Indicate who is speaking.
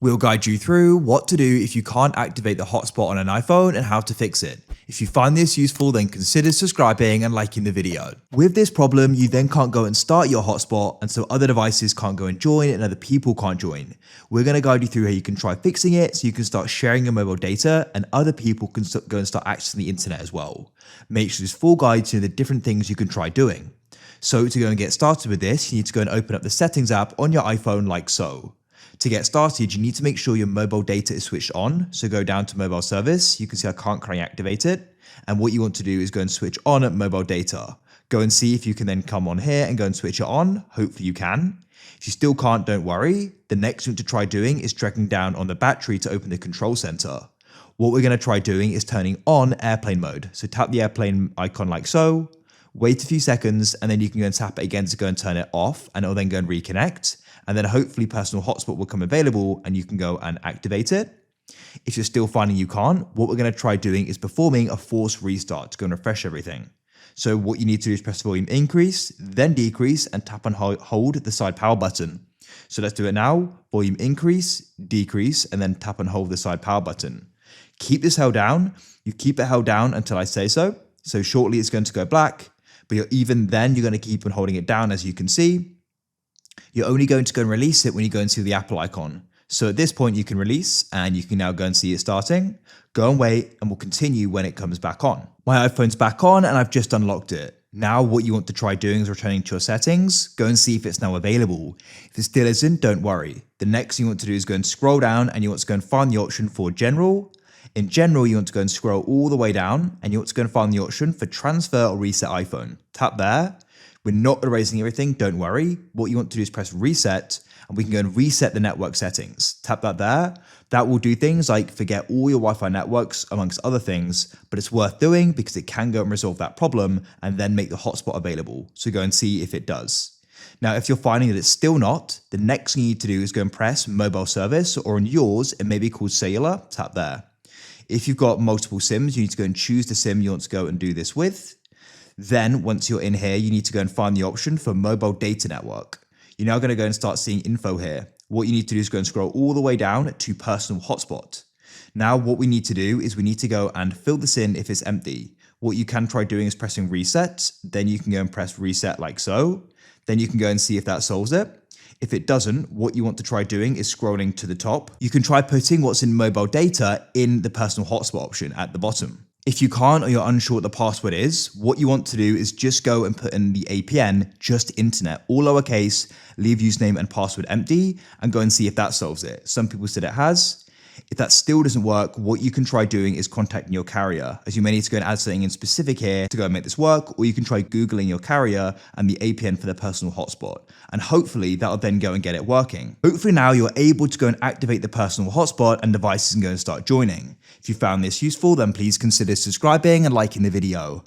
Speaker 1: We'll guide you through what to do if you can't activate the hotspot on an iPhone and how to fix it. If you find this useful, then consider subscribing and liking the video. With this problem, you then can't go and start your hotspot, and so other devices can't go and join and other people can't join. We're going to guide you through how you can try fixing it so you can start sharing your mobile data and other people can go and start accessing the internet as well. Make sure there's full guides to the different things you can try doing. So to go and get started with this, you need to go and open up the settings app on your iPhone like so. To get started, you need to make sure your mobile data is switched on. So go down to mobile service. You can see I can't currently activate it. And what you want to do is go and switch on mobile data. Go and see if you can then come on here and go and switch it on. Hopefully you can. If you still can't, don't worry. The next thing to try doing is dragging down on the battery to open the control center. What we're going to try doing is turning on airplane mode. So tap the airplane icon like so. Wait a few seconds and then you can go and tap it again to go and turn it off, and it'll then go and reconnect. And then hopefully personal hotspot will come available and you can go and activate it. If you're still finding you can't, what we're going to try doing is performing a forced restart to go and refresh everything. So what you need to do is press volume increase, then decrease, and tap and hold the side power button. So let's do it now. Volume increase, decrease, and then tap and hold the side power button. Keep this held down. You keep it held down until I say so. So shortly it's going to go black, but even then you're going to keep on holding it down, as you can see. You're only going to go and release it when you go and see the Apple icon. So at this point you can release and you can now go and see it starting. Go and wait and we'll continue when it comes back on. My iPhone's back on and I've just unlocked it. Now what you want to try doing is returning to your settings. Go and see if it's now available. If it still isn't, don't worry. The next thing you want to do is go and scroll down and you want to go and find the option for general. In general, you want to go and scroll all the way down and you want to go and find the option for transfer or reset iPhone. Tap there. We're not erasing everything, don't worry. What you want to do is press reset and we can go and reset the network settings. Tap that there. That will do things like forget all your Wi-Fi networks amongst other things, but it's worth doing because it can go and resolve that problem and then make the hotspot available. So go and see if it does. Now, if you're finding that it's still not, the next thing you need to do is go and press mobile service, or on yours, it may be called cellular. Tap there. If you've got multiple SIMs, you need to go and choose the SIM you want to go and do this with. Then once you're in here, you need to go and find the option for mobile data network. You're now going to go and start seeing info here. What you need to do is go and scroll all the way down to personal hotspot. Now what we need to do is we need to go and fill this in if it's empty. What you can try doing is pressing reset. Then you can go and press reset like so. Then you can go and see if that solves it. If it doesn't, what you want to try doing is scrolling to the top. You can try putting what's in mobile data in the personal hotspot option at the bottom. If you can't or you're unsure what the password is, what you want to do is just go and put in the APN, just internet, all lowercase, leave username and password empty, and go and see if that solves it. Some people said it has. If that still doesn't work, what you can try doing is contacting your carrier, as you may need to go and add something in specific here to go and make this work, or you can try Googling your carrier and the APN for the personal hotspot, and hopefully that'll then go and get it working. Hopefully now you're able to go and activate the personal hotspot and devices can go and start joining. If you found this useful, then please consider subscribing and liking the video.